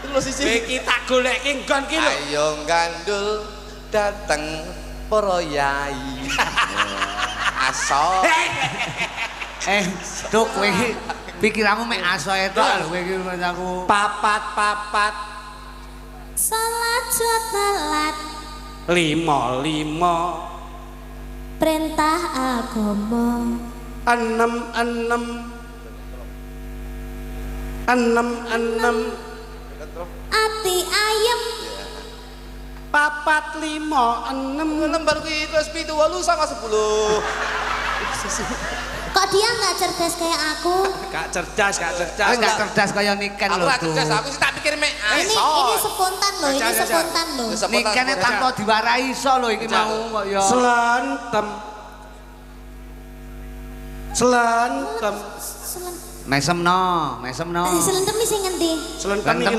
Terus siji. Iki tak goleki nggon ki lho. Ayo gandul dateng para yai. Aso. Duk kowe pikiranmu mek aso etok lho kowe iki aku. Papat. Salat salat. 5. Perintah agama. 6. Ati ayem. 4, 5, 6. Lembar kuwi terus 7 8 sama 10. Kok dia nggak cerdas kayak aku? Gak cerdas. Kowe gak cerdas kaya Niken Aku lho. ora cerdas, aku sih tak pikir mek Ini spontan loh, ini spontan loh. Nikene tanpa diwarai iso lho iki mau kok ya. Selentem. Mesemno. Selentem sing ngendi? Selentem iki